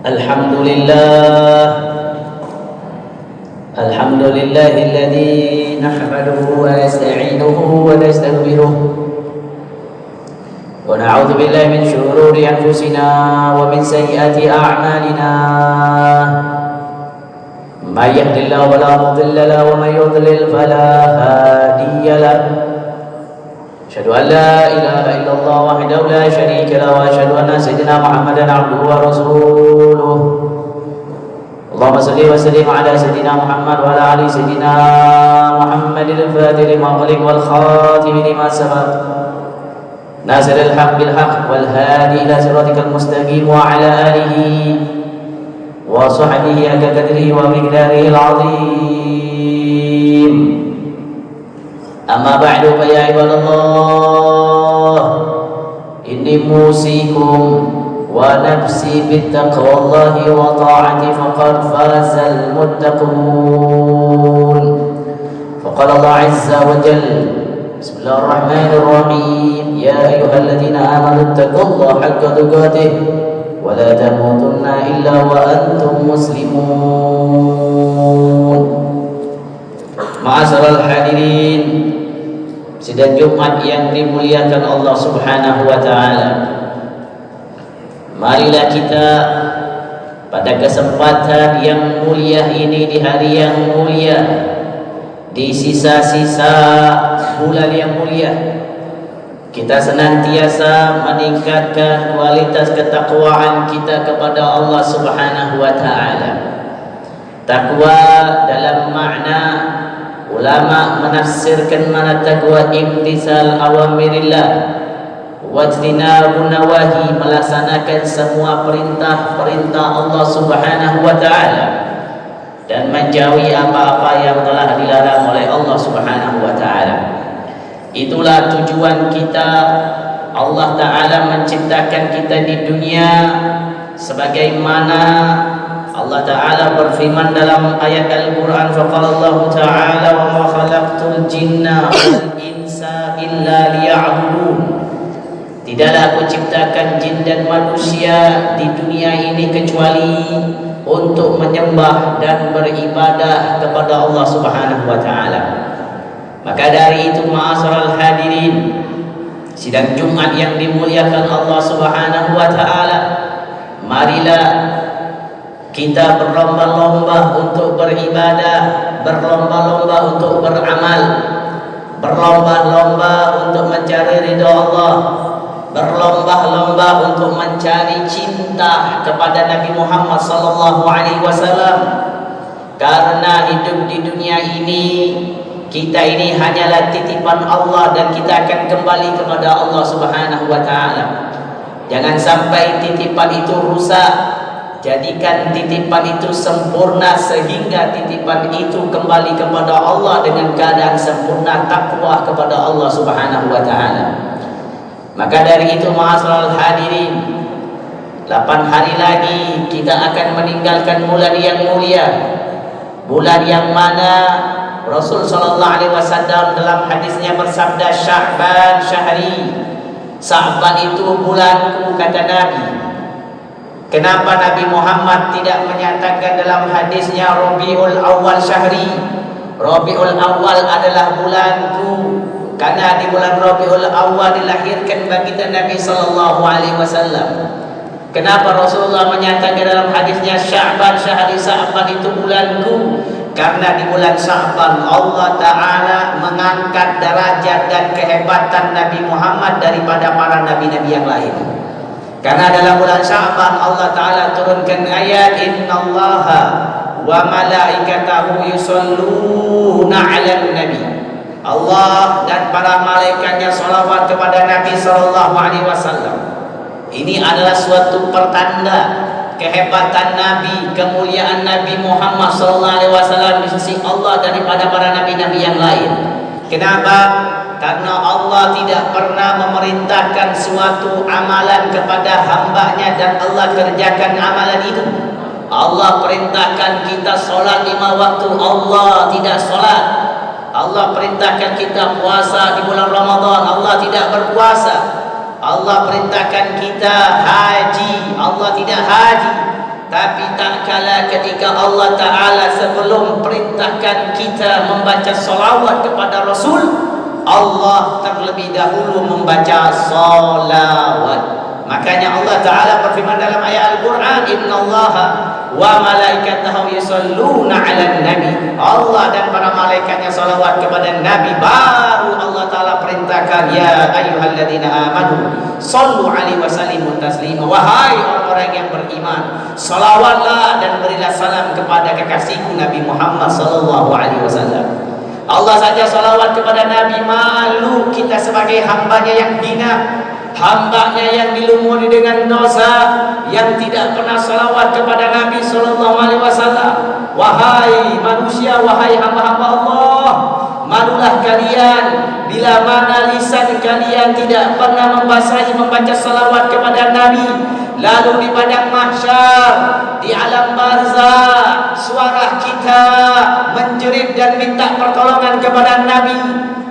الحمد لله الحمد لله الذي نحمده ونستعينه ونستغفره ونعوذ بالله من شرور أنفسنا ومن سيئات أعمالنا من يهد الله فلا مضل له ومن يضلل فلا هادي له أشهد أن لا إله إلا الله وحده لا شريك له وأشهد أن سيدنا محمدا عبده ورسوله اللهم صل وسلم على سيدنا محمد وعلى آل سيدنا محمد الفاتح لما أغلق والخاتم لما سبق ناصر الحق بالحق والهادي إلى صراطك المستقيم وعلى آله وصحبه حق قدره ومقداره العظيم أما بعد فيا عباد الله إني موصيكم ونفسي بالتقوى الله وطاعته فقد فاز المتقون فقال الله عز وجل بسم الله الرحمن الرحيم يا أيها الذين آمنوا اتقوا الله حق تقاته ولا تموتن إلا وأنتم مسلمون. Ma'asyiral hadirin, sidang Jumat yang dimuliakan Allah Subhanahu wa taala. Marilah kita pada kesempatan yang mulia ini, di hari yang mulia, di sisa-sisa bulan yang mulia, kita senantiasa meningkatkan kualitas ketakwaan kita kepada Allah Subhanahu wa taala. Takwa dalam makna ulama menafsirkan mana takwa imtisal awamirillah wajtinabun nawahi, melaksanakan semua perintah-perintah Allah Subhanahu wa taala dan menjauhi apa-apa yang telah dilarang oleh Allah Subhanahu wa taala. Itulah tujuan kita. Allah taala menciptakan kita di dunia sebagaimana Allah Ta'ala berfirman dalam ayat Al-Quran, faqala Allah Ta'ala wa ma khalaqtul jinna wal insa illa liya'budun. Tidaklah aku ciptakan jin dan manusia di dunia ini kecuali untuk menyembah dan beribadah kepada Allah Subhanahu wa taala. Maka dari itu, ma'asyiral hadirin, sidang Jumat yang dimuliakan Allah Subhanahu wa taala, marilah kita berlomba-lomba untuk beribadah, berlomba-lomba untuk beramal, berlomba-lomba untuk mencari ridha Allah, berlomba-lomba untuk mencari cinta kepada Nabi Muhammad sallallahu alaihi wasallam. Karena hidup di dunia ini, kita ini hanyalah titipan Allah dan kita akan kembali kepada Allah Subhanahu wa taala. Jangan sampai titipan itu rusak. Jadikan titipan itu sempurna sehingga titipan itu kembali kepada Allah dengan keadaan sempurna takwa kepada Allah Subhanahu wa taala. Maka dari itu, ma'asyiral hadirin, 8 hari lagi kita akan meninggalkan bulan yang mulia. Bulan yang mana Rasul sallallahu alaihi wasallam dalam hadisnya bersabda, Sya'ban syahri. Sya'ban itu bulanku, kata Nabi. Kenapa Nabi Muhammad tidak menyatakan dalam hadisnya Rabiul Awal syahri? Rabiul Awal adalah bulanku, karena di bulan Rabiul Awal dilahirkan baginda Nabi sallallahu alaihi wasallam. Kenapa Rasulullah menyatakan dalam hadisnya Sya'ban syahri, Sya'ban itu bulanku? Karena di bulan Sya'ban Allah Ta'ala mengangkat derajat dan kehebatan Nabi Muhammad daripada para nabi-nabi yang lain. Karena dalam bulan Sya'ban Allah Ta'ala turunkan ayat, innallaha wa malaikatahu yusalluna 'alan nabi. Allah dan para malaikatnya sholawat kepada Nabi sallallahu alaihi wasallam. Ini adalah suatu pertanda kehebatan Nabi, kemuliaan Nabi Muhammad sallallahu alaihi wasallam di sisi Allah daripada para nabi-nabi yang lain. Kenapa? Karena Allah tidak pernah memerintahkan suatu amalan kepada hambanya dan Allah kerjakan amalan itu. Allah perintahkan kita solat 5 waktu, Allah tidak solat. Allah perintahkan kita puasa di bulan Ramadan, Allah tidak berpuasa. Allah perintahkan kita haji, Allah tidak haji. Tapi tak kala ketika Allah Ta'ala sebelum perintahkan kita membaca salawat kepada Rasul, Allah terlebih dahulu membaca salawat. Makanya Allah Ta'ala berfirman dalam ayat Al-Quran, Innallaha wa malaikatahu yusalluna ala nabi. Allah dan para malaikatnya salawat kepada Nabi. Baru Allah Ta'ala perintahkan, Ya ayyuhalladzina amanu sallu alaihi wa sallimu taslima. Wahai orang-orang yang beriman, salawatlah dan berilah salam kepada kekasihku Nabi Muhammad sallallahu alaihi wasallam. Allah saja salawat kepada Nabi, malu kita sebagai hambanya yang hina, hambanya yang dilumuri dengan dosa, yang tidak pernah salawat kepada Nabi sallallahu alaihi wasallam. Wahai manusia, wahai hamba-hamba Allah, malulah kalian bila mana lisan kalian tidak pernah membaca salawat kepada Nabi. Lalu di padang mahsyar, di alam barzah, suara kita menjerit dan minta pertolongan kepada Nabi.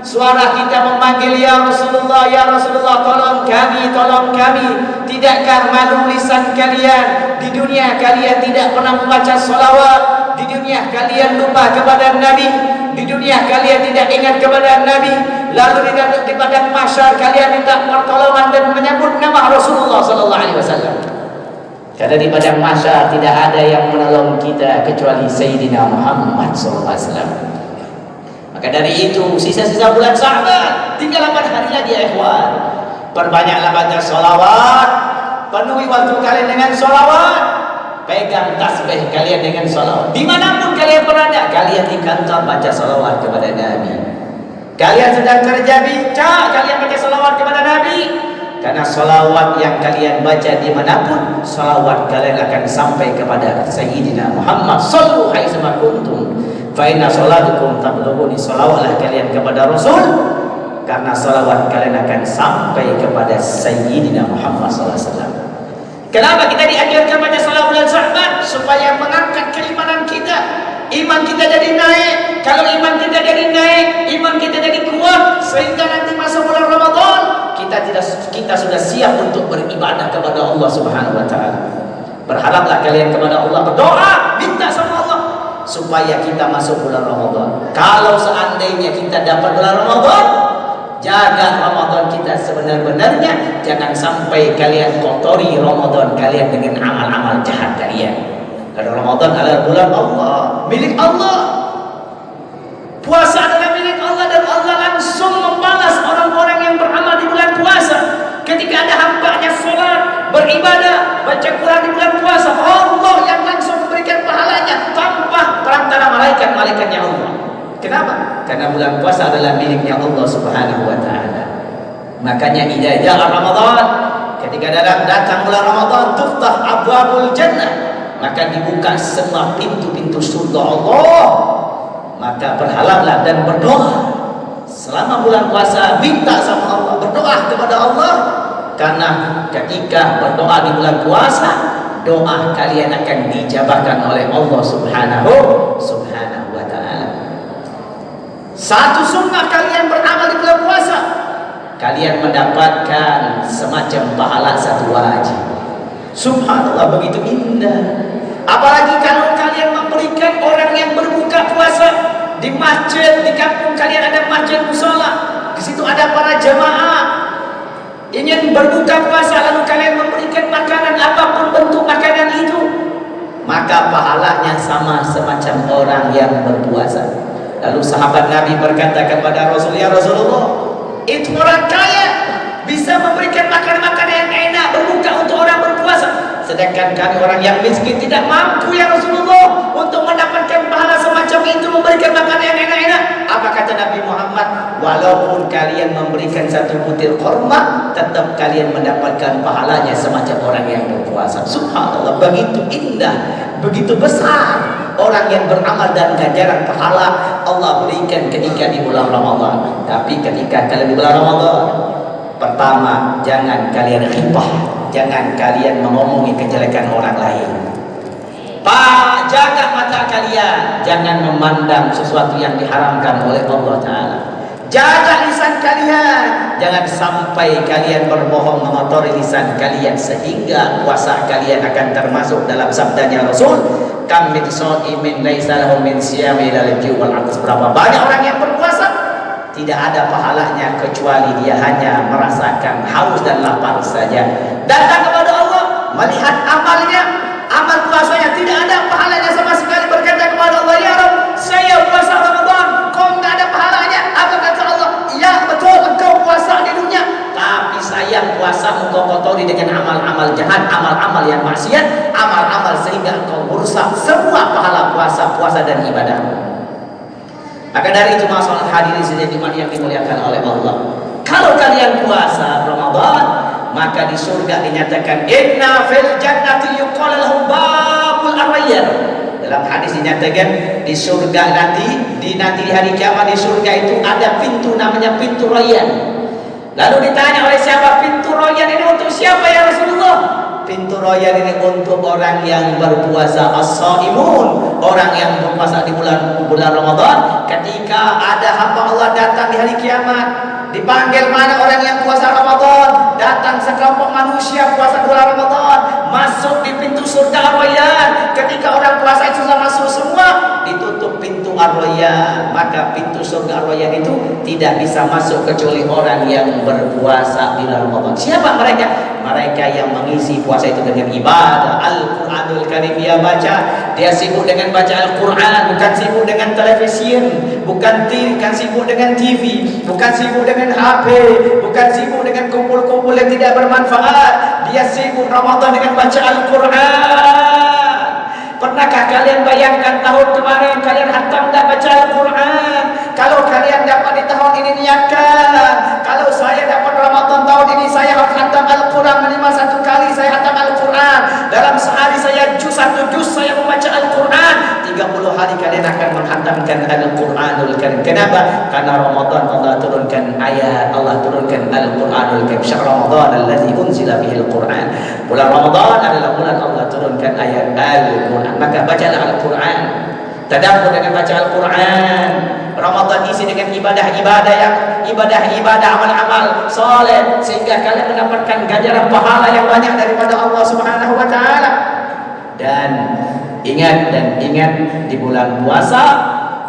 Suara kita memanggil, Ya Rasulullah, Ya Rasulullah, tolong kami, tolong kami. Tidakkah malu lisan kalian? Di dunia kalian tidak pernah membaca salawat, di dunia kalian lupa kepada Nabi, di dunia kalian tidak ingat kepada Nabi. Lalu di padang mahsyar kalian minta pertolongan dan menyebut nama Rasulullah sallallahu alaihi wasallam. Karena di padang mahsyar tidak ada yang menolong kita kecuali Sayyidina Muhammad sallallahu alaihi wasallam. Maka dari itu sisa-sisa bulan Sya'ban, tinggal 8 hari lagi ya ikhwan. Perbanyaklah baca salawat, penuhi waktu kalian dengan salawat, pegang tasbih kalian dengan salawat. Dimanapun kalian berada, kalian di kantor baca salawat kepada Nabi. Kalian sedang kerja bincang, kalian baca salawat kepada Nabi. Karena salawat yang kalian baca dimanapun, salawat kalian akan sampai kepada Sayyidina Muhammad. Sallu haitsuma kuntum fa inna salatukum tablughuni. Salawatlah kalian kepada Rasul, karena salawat kalian akan sampai kepada Sayyidina Muhammad sallallahu alaihi wasallam. Kenapa kita diajarkan baca salawat bulan Sya'ban? Supaya mengangkat keimanan kita, iman kita jadi naik. Kalau iman kita jadi naik, iman kita jadi kuat, sehingga nanti masa bulan Ramadan kita sudah siap untuk beribadah kepada Allah Subhanahu wa taala. Berharaplah kalian kepada Allah, berdoa, minta sama Allah supaya kita masuk bulan Ramadan. Kalau seandainya kita dapat bulan Ramadan, jaga Ramadan kita sebenar-benarnya. Jangan sampai kalian kotori Ramadan kalian dengan amal-amal jahat kalian. Karena Ramadan adalah bulan Allah, milik Allah. Puasa adalah milik Allah, dan Allah langsung membalas orang-orang yang beramal di bulan puasa. Ketika ada hambanya sholat, beribadah, baca Quran di bulan puasa, Allah yang langsung memberikan pahalanya tanpa perantara malaikat-malaikatnya Allah. Kenapa? Karena bulan puasa adalah miliknya Allah Subhanahu wa taala. Makanya idza jaa Ramadan, ketika datang bulan Ramadan, tuftah abwabul jannah, maka dibuka semua pintu-pintu surga Allah. Maka berhalaplah dan berdoa selama bulan puasa, minta sama Allah, berdoa kepada Allah. Karena ketika berdoa di bulan puasa, doa kalian akan dijabahkan oleh Allah Subhanahu wa taala. Satu sunnah kalian beramal di bulan puasa, kalian mendapatkan semacam pahala satu wajib. Subhanallah, begitu indah. Apalagi kalau kalian memberikan orang yang berbuka puasa di masjid, di kampung kalian ada masjid mushola, di situ ada para jamaah ingin berbuka puasa, lalu kalian memberikan makanan, apapun bentuk makanan itu, maka pahalanya sama semacam orang yang berpuasa. Lalu sahabat Nabi berkata kepada Rasul, Ya Rasulullah, itu orang kaya bisa memberikan makanan-makanan yang enak berbuka untuk orang berpuasa, sedangkan kami orang yang miskin tidak mampu ya Rasulullah untuk mendapatkan pahala semacam itu, memberikan makanan yang enak-enak. Apa kata Nabi Muhammad? Walaupun kalian memberikan satu butir kurma, tetap kalian mendapatkan pahalanya semacam orang yang berpuasa. Subhanallah, begitu indah, begitu besar orang yang beramal dan ganjaran pahala Allah berikan ketika di bulan Ramadan. Tapi ketika kalian di bulan Ramadan, pertama, jangan kalian ghibah, jangan kalian mengomongi kejelekan orang lain. Pak, jaga mata kalian, jangan memandang sesuatu yang diharamkan oleh Allah Ta'ala. Jaga lisan kalian, jangan sampai kalian berbohong mengotori lisan kalian sehingga puasa kalian akan termasuk dalam sabdanya Rasul, kam min shaimin laisa lahu min siyami illa al-ju' wal 'atas. Berapa banyak orang yang berpuasa tidak ada pahalanya kecuali dia hanya merasakan haus dan lapar saja. Datang kepada Allah melihat amalnya, amal puasanya tidak ada pahalanya sama sekali, berkata kepada Allah, ya Rabb, saya puasa Ramadan, kau tidak ada pahalanya. Apa kata Allah? Ya betul, engkau puasa di dunia, tapi saya puasa engkau kotori dengan amal-amal jahat, amal-amal yang maksiat, amal-amal sehingga engkau merusak semua pahala puasa dan ibadah. Maka dari itu masalah hadirin sejadiman yang dimuliakan oleh Allah, kalau kalian puasa Ramadan, maka di surga dinyatakan inna fil jannati yuqalu lahu babul ar-rayyan. Dalam hadis dinyatakan di surga nanti di hari kiamat di surga itu ada pintu namanya pintu Rayyan. Lalu ditanya oleh siapa pintu Rayyan ini, untuk siapa ya Rasulullah? Pintu Rayyan ini untuk orang yang berpuasa, as-shaimun, orang yang berpuasa di bulan Ramadan. Ketika ada hamba Allah datang di hari kiamat, dipanggil mana orang yang puasa Ramadan, datang sekelompok manusia puasa bulan Ramadan, masuk di pintu surga Ar-Rayyan. Ketika orang puasa itu sudah masuk semua, ditutup pintu Ar-Rayyan, maka pintu surga Ar-Rayyan itu tidak bisa masuk kecuali orang yang berpuasa di bulan Ramadan. Siapa mereka? Mereka yang mengisi puasa itu dengan ibadah. Al-Quranul Karim dia baca, dia sibuk dengan baca Al-Quran, bukan sibuk dengan televisi, bukan sibuk dengan TV, bukan sibuk dengan HP, bukan sibuk dengan kumpul-kumpul yang tidak bermanfaat. Dia sibuk Ramadan dengan baca Al-Quran. Pernahkah kalian bayangkan tahun kemarin kalian hatam tak baca Al-Quran? Kalau kalian dapat di tahun ini, niatkan, kalau saya dapat Ramadan tahun ini, saya harus hatam Al-Quran minimal 1 kali. Saya hatam Al-Quran dalam sehari, saya satu juz saya membaca Al-Quran. 30 hari kalian akan menghatamkan Al-Quranul Karim. Kenapa? Karena Ramadan Allah turunkan ayat, Allah turunkan Al-Quranul Karim. Syahr Ramadan alladzi unzila fihi Al-Quran. Bulan Ramadan adalah bulan Allah turunkan ayat Al-Quran. Maka bacalah Al-Quran, tadabbur dengan baca Al-Quran. Ramadan isi dengan ibadah amal-amal soleh, sehingga kalian mendapatkan ganjaran pahala yang banyak daripada Allah Subhanahu wa taala. Dan ingat di bulan puasa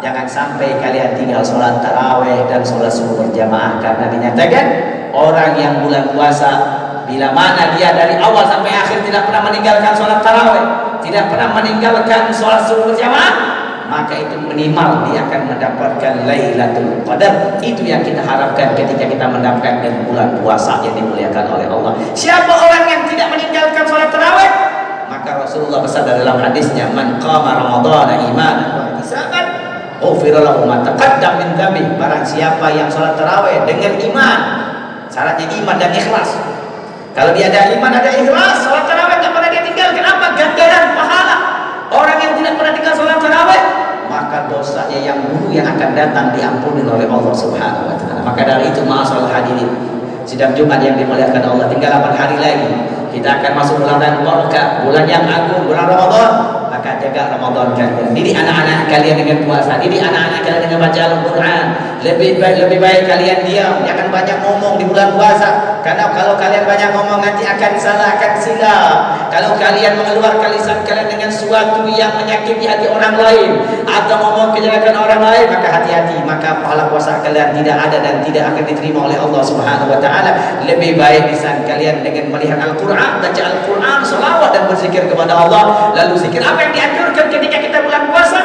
jangan sampai kalian tinggal sholat tarawih dan sholat subuh berjamaah, karena dinyatakan orang yang bulan puasa bila mana dia dari awal sampai akhir tidak pernah meninggalkan sholat tarawih, tidak pernah meninggalkan sholat subuh berjamaah, maka itu minimal dia akan mendapatkan Lailatul Qadar. Itu yang kita harapkan ketika kita mendapatkan bulan puasa yang dimuliakan oleh Allah. Siapa orang yang tidak meninggalkan sholat tarawih? Maka Rasulullah bersabda dalam hadisnya, man qama ramadhana imanan wa ihtisaban ghufira lahu ma taqaddama min dhanbi. Barang siapa yang sholat tarawih dengan iman, syaratnya iman dan ikhlas. Kalau dia ada iman, ada ikhlas, sholat tarawih tak pernah dia tinggal. Kenapa? Ganjaran pahala. Orang yang tidak pernah tinggal sholat tarawih, maka dosanya yang dulu yang akan datang diampuni oleh Allah Subhanahu wa taala. Maka dari itu ma'asyiral hadirin, sidang Jumat yang dimuliakan Allah, tinggal 8 hari lagi kita akan masuk bulan Barakah, bulan yang agung, bulan Ramadan. Maka jaga Ramadan kalian, didik anak-anak kalian dengan puasa, didik anak-anak kalian dengan baca Al-Quran. Lebih baik kalian diam, jangan banyak ngomong di bulan puasa. Karena kalau kalian banyak ngomong nanti akan salah, akan silap. Kalau kalian mengeluarkan lisan kalian dengan sesuatu yang menyakiti hati orang lain atau ngomong kejelekan orang lain, maka hati-hati, maka pahala puasa kalian tidak ada dan tidak akan diterima oleh Allah Subhanahu wa taala. Lebih baik lisan kalian dengan melihat Al-Quran, baca Al-Quran, selawat dan berzikir kepada Allah. Lalu zikir apa yang dianjurkan ketika kita bulan puasa?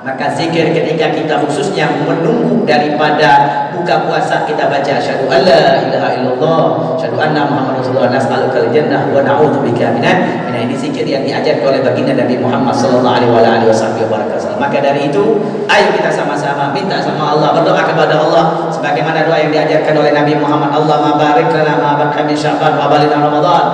Maka zikir ketika kita khususnya menunggu daripada buka puasa, kita baca asyhadu alla ilaha illallah, asyhadu anna muhammadar rasulullah, nas'alukal jannah wa na'udzubika minan. Ini zikir yang diajarkan oleh baginda Nabi Muhammad sallallahu alaihi wasallam. Maka dari itu, ayo kita sama-sama minta sama Allah, berdoa kepada Allah sebagaimana doa yang diajarkan oleh Nabi Muhammad. Allahumma barik lana ma baqa min Sya'ban wa balina Ramadan.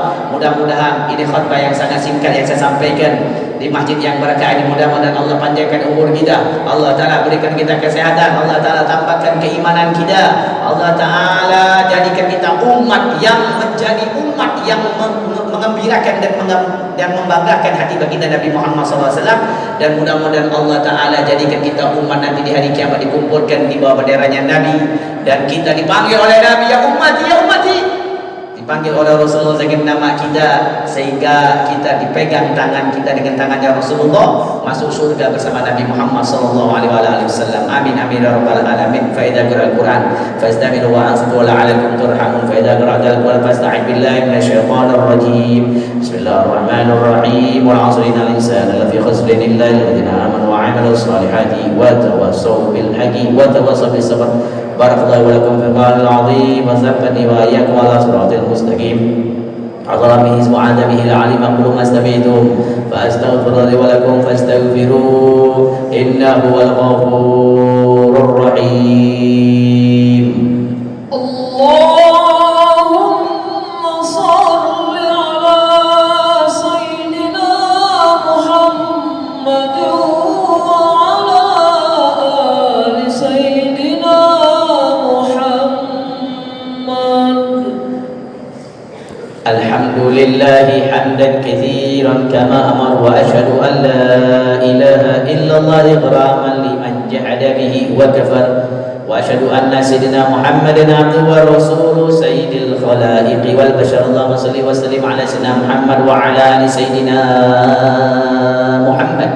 Mudah-mudahan ini khutbah yang sangat singkat yang saya sampaikan di masjid yang berkah ini, mudah-mudahan Allah panjangkan umur kita, Allah Ta'ala berikan kita kesehatan, Allah Ta'ala tambahkan keimanan kita, Allah Ta'ala jadikan kita umat yang menjadi umat yang mengembirakan dan membanggakan hati baginda Nabi Muhammad SAW. Dan mudah-mudahan Allah Ta'ala jadikan kita umat nanti di hari kiamat dikumpulkan di bawah benderanya Nabi, dan kita dipanggil oleh Nabi, ya ummati, dipanggil oleh Rasulullah dengan nama kita, sehingga kita dipegang tangan kita dengan tangannya Rasulullah, masuk surga bersama Nabi Muhammad sallallahu alaihi wasallam. Amin amin ya rabbal alamin. Fa idza qira'al Qur'an fastami'u wa ansitu la'allakum turhamun. Fa idza qira'al Qur'an fasta'id billahi minasyaitonir rajim. Bismillahirrahmanirrahim. Wal 'asri innal insana lafi khusrin illa alladziina amanu wa 'amilus solihati wa tawassaw bil haqqi wa tawassaw bis sabr. Barakallahu lakum fil Qur'anil 'azim wa zakkani wa iyyakum ala siratil mustaqim. Aqala bihi subhanahu bihi al-'alim aqulu ma sami'tum fa astaghfiru li wa lakum fastaghfiruhu innahu huwal ghafurur rahim. Allahumma shalli ala sayyidina Muhammad wa ala ali sayyidina Alhamdulillahi hamdan katsiran kama amar wa asyhadu an la ilaha illallah ikraman liman jahada bihi wa kafar wa asyhadu anna sayyidina Muhammadan abduhu wa rasuluhu sayyidil khalaiq wal bashar. Allahumma shalli wa sallim ala sayyidina Muhammad wa ala ali sayyidina Muhammad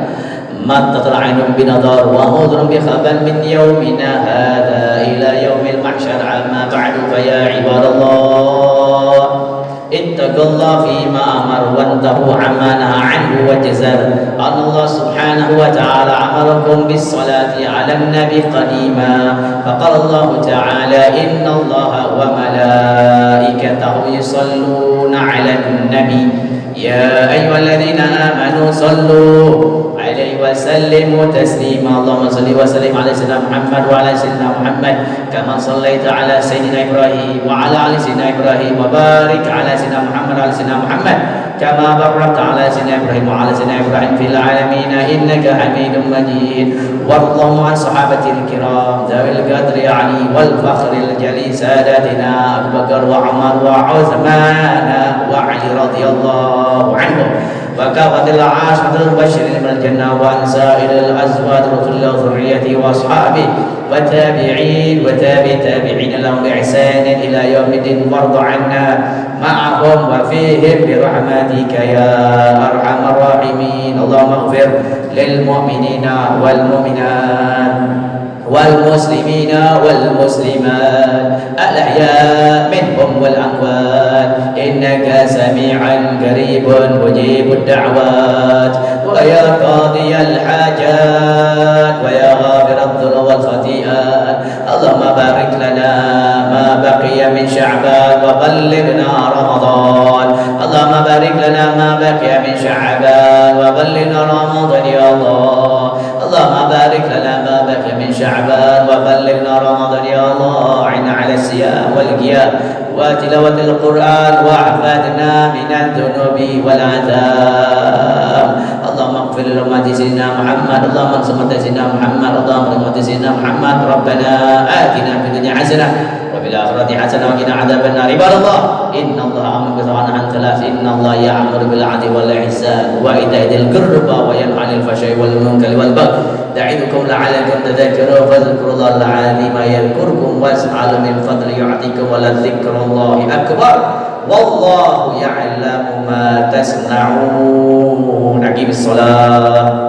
ma tatla'inu binadar wa udhrun bi khaban min yawmina hadha ila yaumil mahsyar. Amma ba'du fa ya ibadallah ittaqullah fima amar wantahu amma naha anhu wajazar. Allah subhanahu wa ta'ala amarakum bis salati ala nabi qadima faqala Allah ta'ala inna Allah wa malaikatahu yusalluna ala nabi ya ayyuhalladzina amanu sallu alaihi wa sallimu taslima. Allahumma salli wa sallim ala sayyidina Muhammad wa ala sayyidina Muhammad kama sallaita ala sayyidina Ibrahim wa ala ali sayyidina Ibrahim wa barik ala sayyidina Muhammad wa ala sayyidina Muhammad kama barakta ala sayyidina Ibrahim wa ala sayyidina Ibrahim fil alamin innaka Hamidum Majid. Warḍallahu an sahabatil kiram dzawil qadri ali wal fakhril jalil sadatina Abu Bakar wa Umar wa Utsman wa Ali radhiyallahu anhum وكافة العاشرة المبشرين بالجنة وعن سائر الأزواج رسول الله وذريته وأصحابه والتابعين وتابعين لهم بإحسان إلى يوم الدين. وارض عنا معهم وفيهم برحمتك يا أرحم الراحمين. اللهم اغفر للمؤمنين والمؤمنات والمسلمين والمسلمات الأحياء منهم والأموات إنك سميعا قريب مجيب الدعوات ويا قاضي الحاجات ويا غافر الذنوب والخطيئات. اللهم بارك لنا ما بقي من شعبان وبلغنا رمضان. اللهم بارك لنا ما بقي من شعبان وبلغنا رمضان يا الله. اللهم بارك لنا ما بقي من شعبان وبلغنا رمضان يا الله. أعنا على الصيام والقيام وتلاوة القرآن واحفظنا من الذنوب والعذاب. اللهم اغفر لأمة سيدنا محمد. اللهم انصر أمة سيدنا محمد. اللهم انصر أمة سيدنا محمد. ربنا آتنا في الدنيا حسنة وفي الآخرة حسنة وقنا عذاب النار. عباد الله إن الله أمر بالمعروف عن ثلاث. إن الله يأمر بالعدل والإحسان وإيتاء ذي القربى وينهى عن الفحشاء والمنكر والبغي يعظكم لعلكم تذكرون. فاذكروا الله العظيم يذكركم واسألوا من فضله يعطيكم ولذكر الله أكبر والله يعلم ما تصنعون. أقيموا الصلاة.